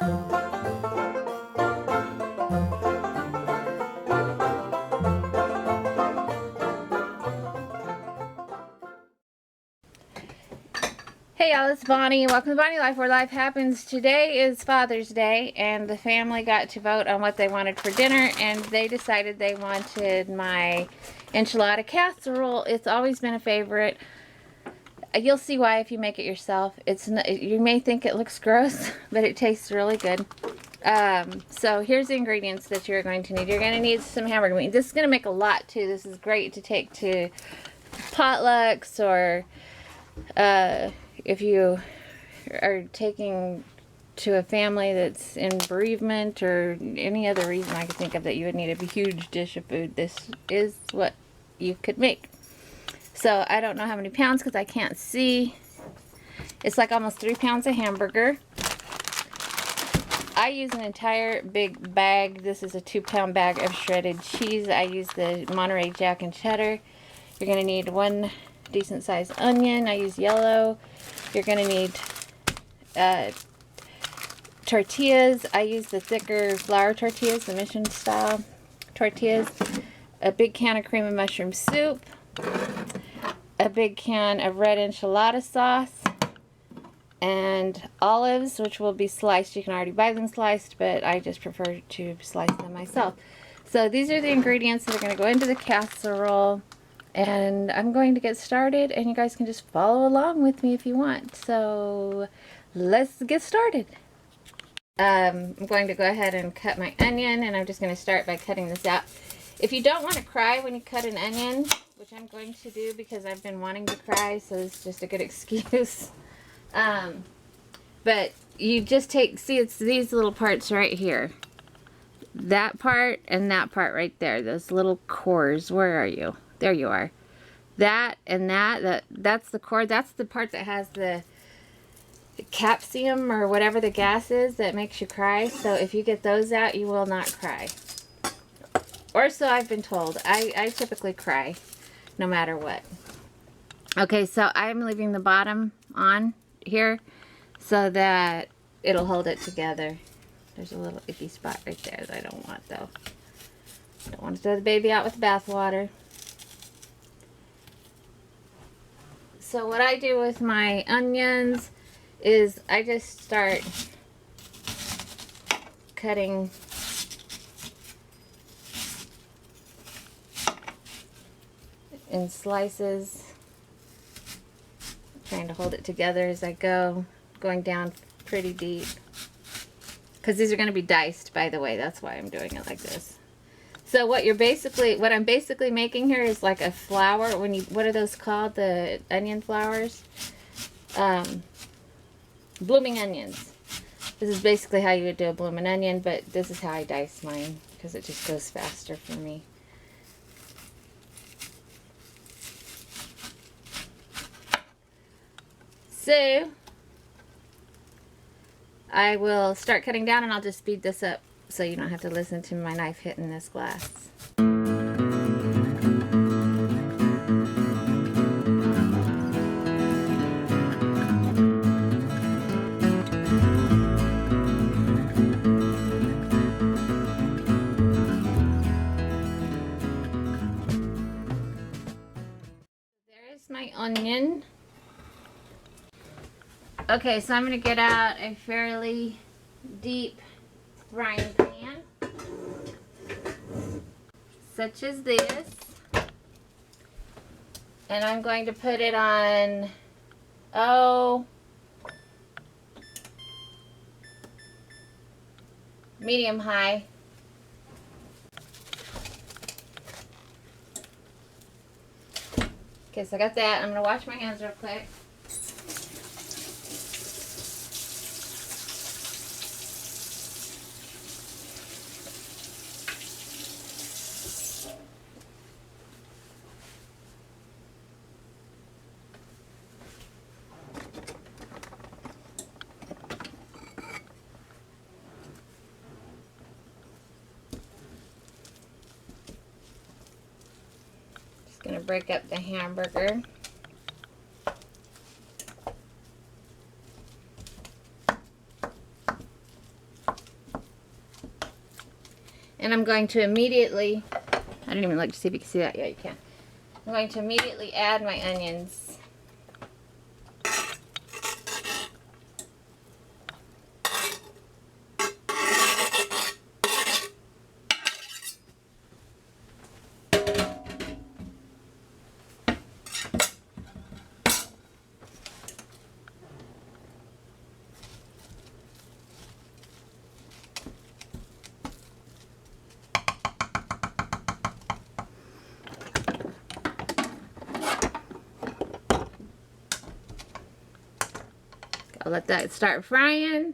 Hey y'all, it's Bonnie. Welcome to Bonnie Life, where life happens. Today is Father's Day, and the family got to vote on what they wanted for dinner, and they decided they wanted my Enchilada Casserole. It's always been a favorite. You'll see why if you make it yourself. It's not, you may think it looks gross, but it tastes really good. So here's the ingredients that you're going to need. You're going to need some hamburger meat. This is going to make a lot too. This is great to take to potlucks, or if you are taking to a family that's in bereavement, or any other reason I could think of that you would need a huge dish of food. This is what you could make. So I don't know how many pounds because I can't see. It's like almost 3 pounds of hamburger. I use an entire big bag. This is a 2-pound bag of shredded cheese. I use the Monterey Jack and Cheddar. You're going to need 1 decent sized onion. I use yellow. You're going to need tortillas. I use the thicker flour tortillas, the mission style tortillas. A big can of cream of mushroom soup. A big can of red enchilada sauce. And olives, which will be sliced. You can already buy them sliced, but I just prefer to slice them myself. So these are the ingredients that are going to go into the casserole. And I'm going to get started, and you guys can just follow along with me if you want. So let's get started. I'm going to go ahead and cut my onion, and I'm just going to start by cutting this out. If you don't want to cry when you cut an onion, which I'm going to do because I've been wanting to cry, so it's just a good excuse. But you just take, see, it's these little parts right here. That part and that part right there, those little cores. Where are you? There you are. That and that's the core. That's the part that has the capsium or whatever the gas is that makes you cry. So if you get those out, you will not cry. Or so I've been told. I typically cry no matter what. Okay, so I'm leaving the bottom on here so that it'll hold it together. There's a little icky spot right there that I don't want, though. Don't want to throw the baby out with the bathwater. So what I do with my onions is I just start cutting in slices, trying to hold it together as I go, going down pretty deep. Because these are going to be diced, by the way. That's why I'm doing it like this. So what I'm basically making here is like a flour. What are those called? The onion flowers? Blooming onions. This is basically how you would do a blooming onion, but this is how I dice mine because it just goes faster for me. So I will start cutting down, and I'll just speed this up so you don't have to listen to my knife hitting this glass. There's my onion. Okay, so I'm going to get out a fairly deep frying pan, such as this, and I'm going to put it on, medium high. Okay, so I got that. I'm going to wash my hands real quick. Going to break up the hamburger. And I'm going to immediately, I didn't even look to see if you can see that. Yeah, you can. I'm going to immediately add my onions. I'll let that start frying,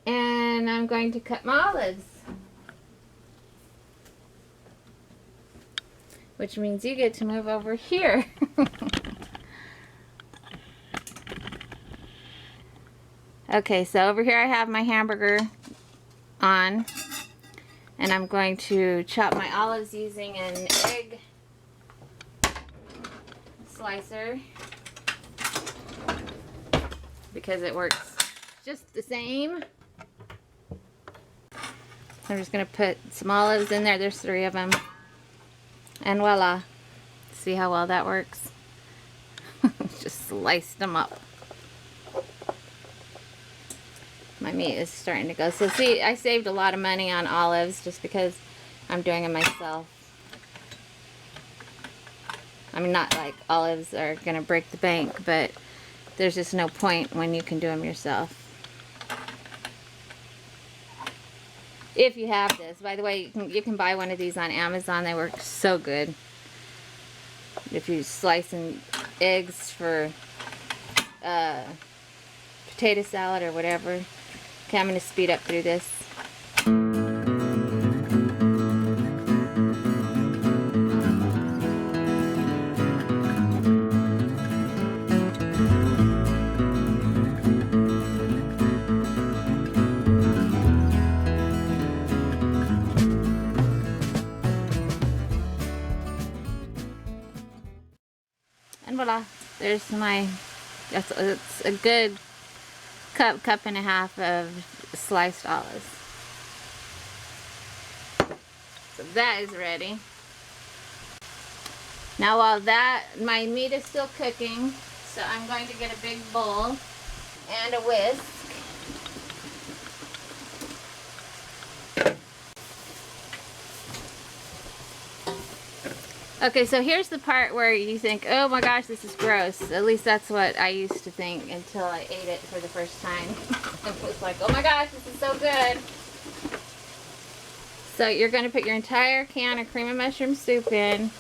and I'm going to cut my olives, which means you get to move over here. Okay, so over here I have my hamburger on, and I'm going to chop my olives using an egg slicer, because it works just the same. I'm just going to put some olives in there. There's 3 of them. And voila. See how well that works? Just sliced them up. My meat is starting to go. So see, I saved a lot of money on olives just because I'm doing them myself. I mean, not like olives are going to break the bank, but there's just no point when you can do them yourself. If you have this. By the way, you can buy one of these on Amazon. They work so good. If you slice in eggs for potato salad or whatever. Okay, I'm going to speed up through this. And voila, there's my, it's a good cup and a half of sliced olives. So that is ready. Now while my meat is still cooking, so I'm going to get a big bowl and a whisk. Okay, so here's the part where you think, oh my gosh, this is gross. At least that's what I used to think until I ate it for the first time. It was like, oh my gosh, this is so good. So you're going to put your entire can of cream of mushroom soup in.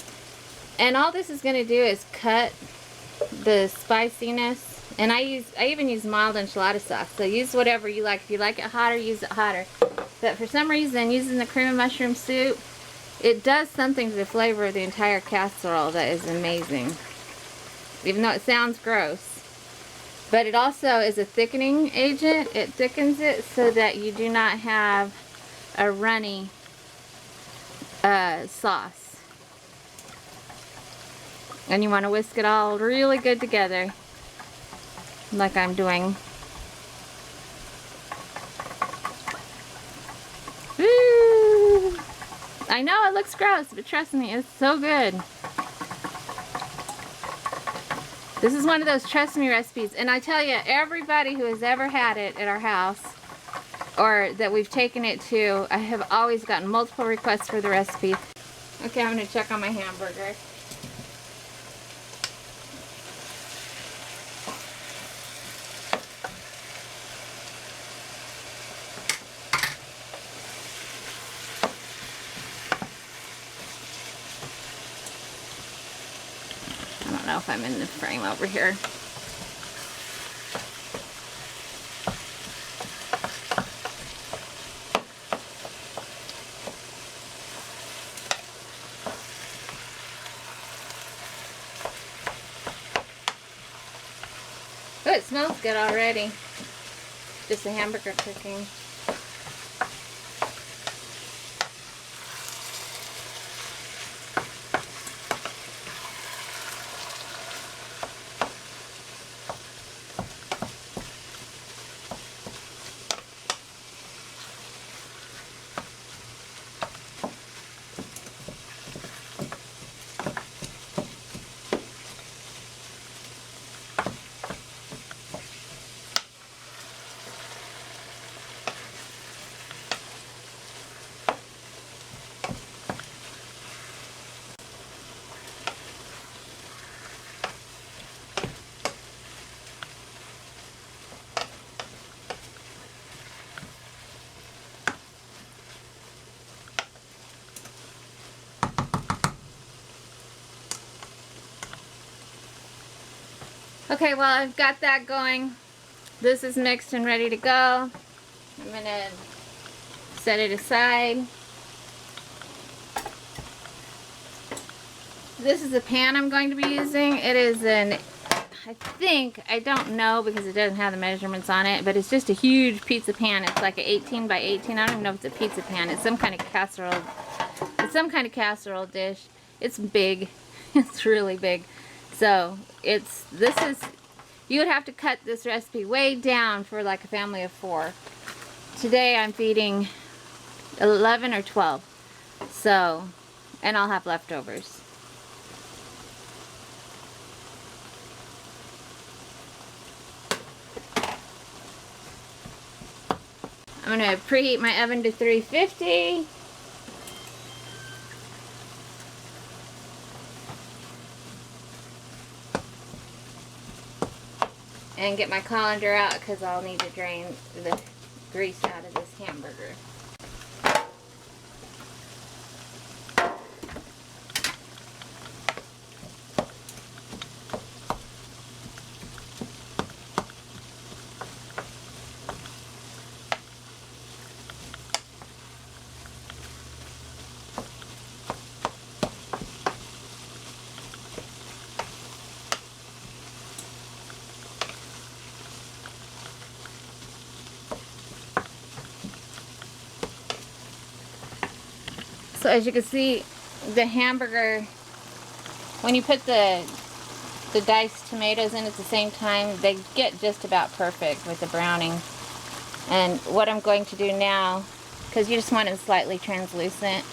And all this is going to do is cut the spiciness. And I even use mild enchilada sauce. So use whatever you like. If you like it hotter, use it hotter. But for some reason, using the cream of mushroom soup, it does something to the flavor of the entire casserole that is amazing. Even though it sounds gross. But it also is a thickening agent. It thickens it so that you do not have a runny sauce. And you want to whisk it all really good together, like I'm doing. Woo! I know it looks gross, but trust me, it's so good. This is one of those trust me recipes, and I tell you, everybody who has ever had it at our house or that we've taken it to, I have always gotten multiple requests for the recipe. Okay, I'm going to check on my hamburger. I don't know if I'm in the frame over here. Oh, it smells good already. Just the hamburger cooking. Okay, well, I've got that going. This is mixed and ready to go. I'm gonna set it aside. This is the pan I'm going to be using. It is I don't know because it doesn't have the measurements on it, but it's just a huge pizza pan. It's like an 18 by 18. I don't even know if it's a pizza pan. It's some kind of casserole. It's some kind of casserole dish. It's big. It's really big. So you would have to cut this recipe way down for like a family of 4. Today I'm feeding 11 or 12. So, and I'll have leftovers. I'm going to preheat my oven to 350. And get my colander out because I'll need to drain the grease out of this hamburger. So as you can see, the hamburger, when you put the diced tomatoes in at the same time, they get just about perfect with the browning. And what I'm going to do now, because you just want it slightly translucent,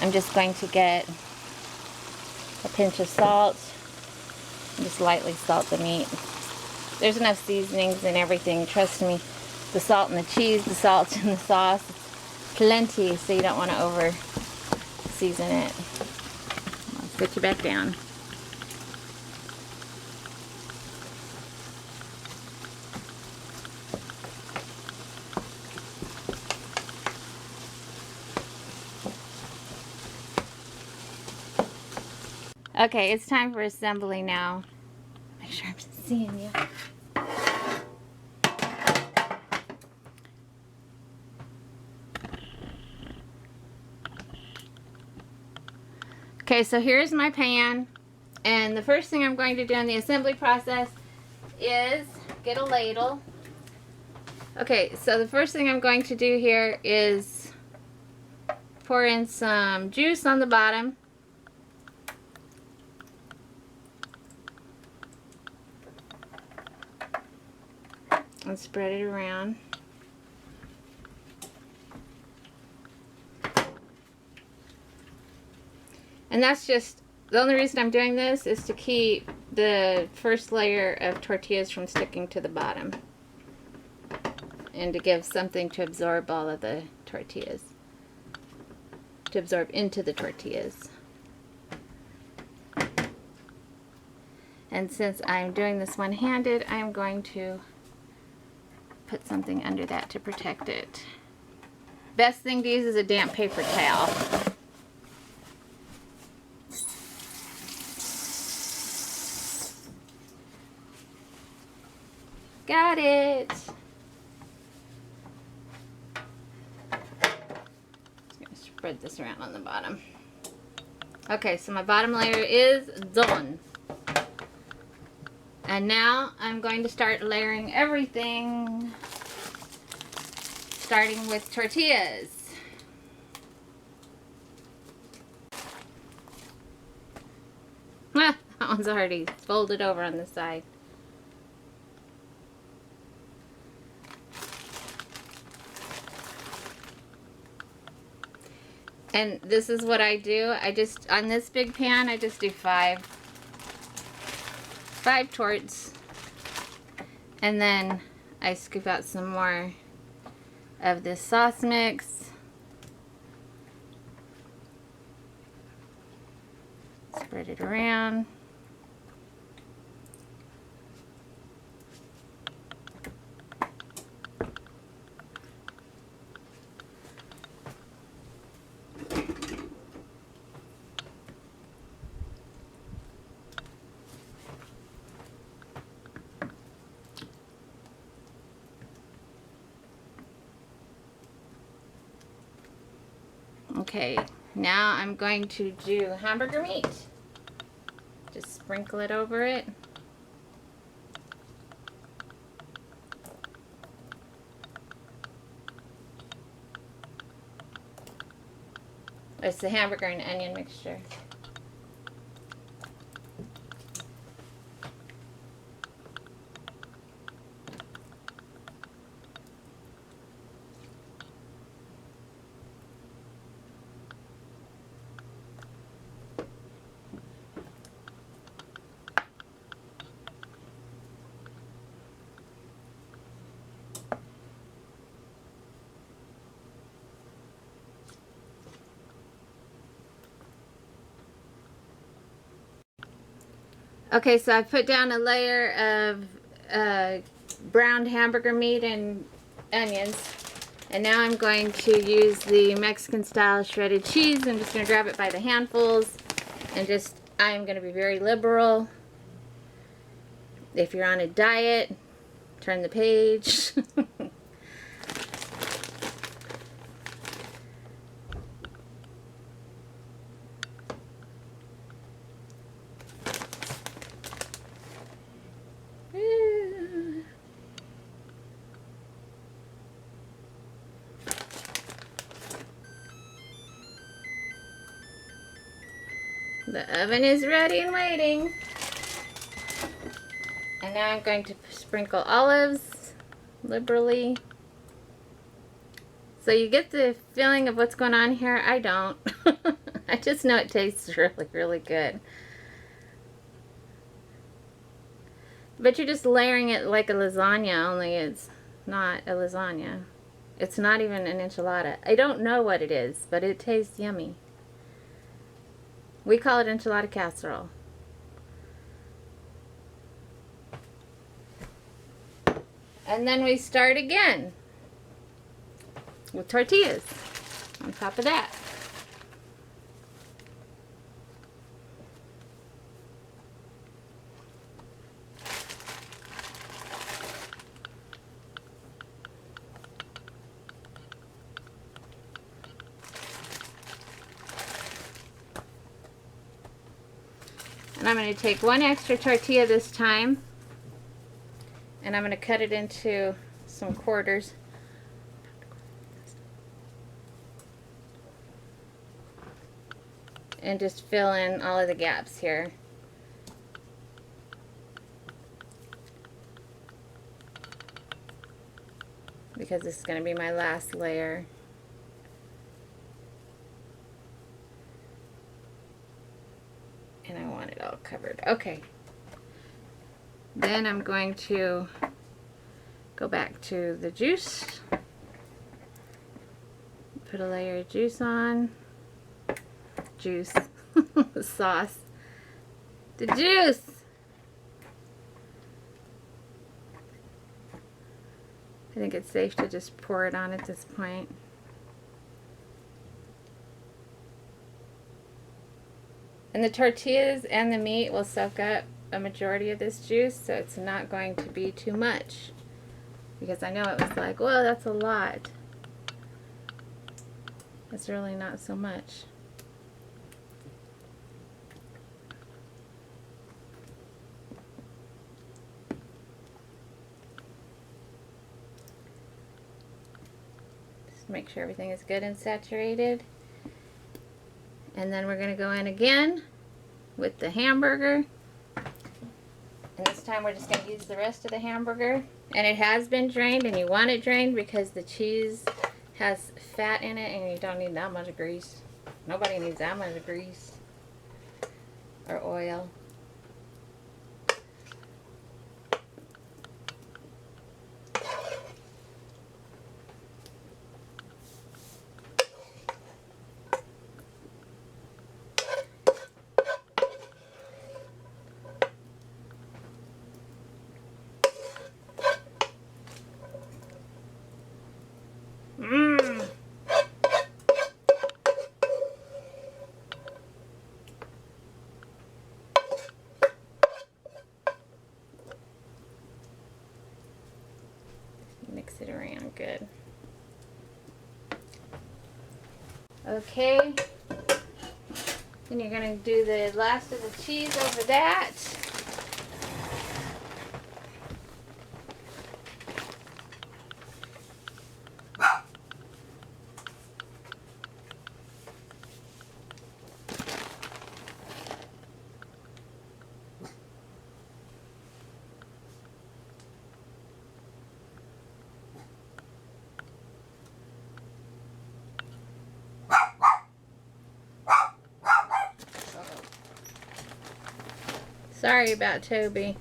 I'm just going to get a pinch of salt and just lightly salt the meat. There's enough seasonings and everything, trust me. The salt and the cheese, the salt and the sauce, plenty, so you don't want to over season it. I'll sit you back down. Okay, it's time for assembly now. Make sure I'm seeing you. Okay, so here's my pan, and the first thing I'm going to do in the assembly process is get a ladle. Okay, so the first thing I'm going to do here is pour in some juice on the bottom. And spread it around. And that's just, the only reason I'm doing this is to keep the first layer of tortillas from sticking to the bottom. And to give something to absorb all of the tortillas. To absorb into the tortillas. And since I'm doing this one-handed, I'm going to put something under that to protect it. Best thing to use is a damp paper towel. Got it. Just gonna spread this around on the bottom. Okay, so my bottom layer is done. And now I'm going to start layering everything, starting with tortillas. Ah, that one's already folded over on the side. And this is what I do. On this big pan, I just do five torts. And then I scoop out some more of this sauce mix. Spread it around. Okay, now I'm going to do hamburger meat. Just sprinkle it over it. It's the hamburger and onion mixture. Okay, so I put down a layer of browned hamburger meat and onions. And now I'm going to use the Mexican style shredded cheese. I'm just going to grab it by the handfuls. And I'm going to be very liberal. If you're on a diet, turn the page. The oven is ready and waiting. And now I'm going to sprinkle olives liberally. So you get the feeling of what's going on here. I don't. I just know it tastes really, really good. But you're just layering it like a lasagna, only it's not a lasagna. It's not even an enchilada. I don't know what it is, but it tastes yummy. We call it Enchilada Casserole. And then we start again with tortillas on top of that. And I'm going to take one extra tortilla this time, and I'm going to cut it into some quarters. And just fill in all of the gaps here. Because this is going to be my last layer. And I want it all covered. Okay. Then I'm going to go back to the juice. Put a layer of juice on. Juice. Sauce. The juice! I think it's safe to just pour it on at this point. And the tortillas and the meat will soak up a majority of this juice, so it's not going to be too much. Because I know it was like, well, that's a lot. It's really not so much. Just make sure everything is good and saturated. And then we're going to go in again with the hamburger. And this time we're just going to use the rest of the hamburger. And it has been drained, and you want it drained because the cheese has fat in it and you don't need that much grease. Nobody needs that much grease or oil. Okay. Then you're going to do the last of the cheese over that. Sorry about Toby.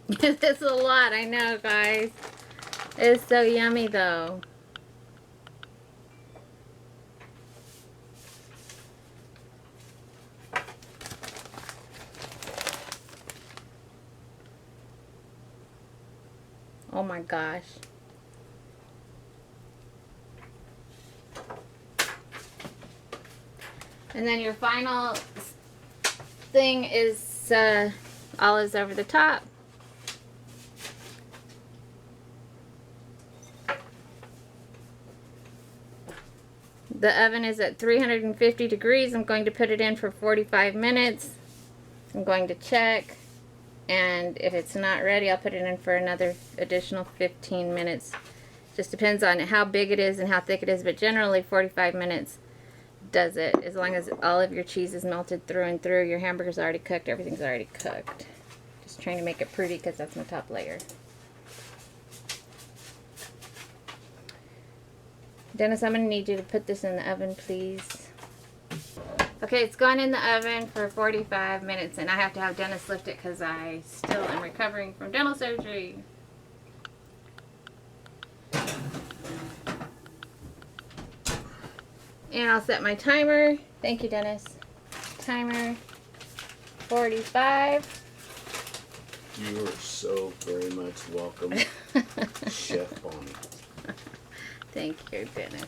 It's a lot, I know, guys. It's so yummy, though. Oh my gosh. And then your final thing is olives over the top. The oven is at 350 degrees. I'm going to put it in for 45 minutes. I'm going to check. And if it's not ready, I'll put it in for another additional 15 minutes. Just depends on how big it is and how thick it is. But generally 45 minutes does it. As long as all of your cheese is melted through and through. Your hamburger's already cooked. Everything's already cooked. Just trying to make it pretty because that's my top layer. Dennis, I'm going to need you to put this in the oven, please. Okay, it's gone in the oven for 45 minutes, and I have to have Dennis lift it because I still am recovering from dental surgery. And I'll set my timer. Thank you, Dennis. Timer 45. You are so very much welcome, Chef Bonnie. Thank you, Dennis.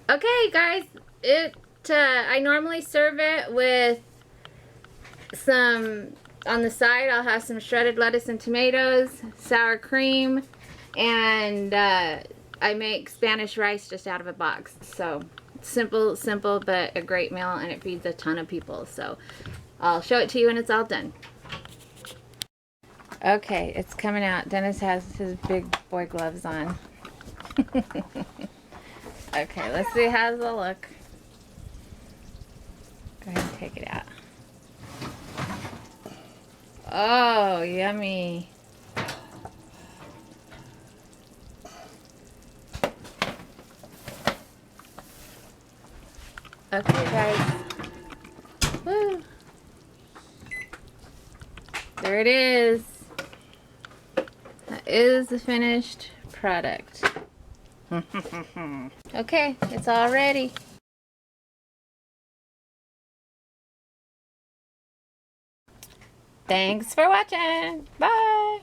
Okay, guys, I normally serve it with some, on the side I'll have some shredded lettuce and tomatoes, sour cream, and I make Spanish rice just out of a box. So simple, but a great meal, and it feeds a ton of people. So I'll show it to you when it's all done. Okay, it's coming out. Dennis has his big boy gloves on. Okay, let's see how does it look. Go ahead and take it out. Oh, yummy. Okay, guys. Woo. There it is. That is the finished product. Okay, it's all ready. Thanks for watching. Bye.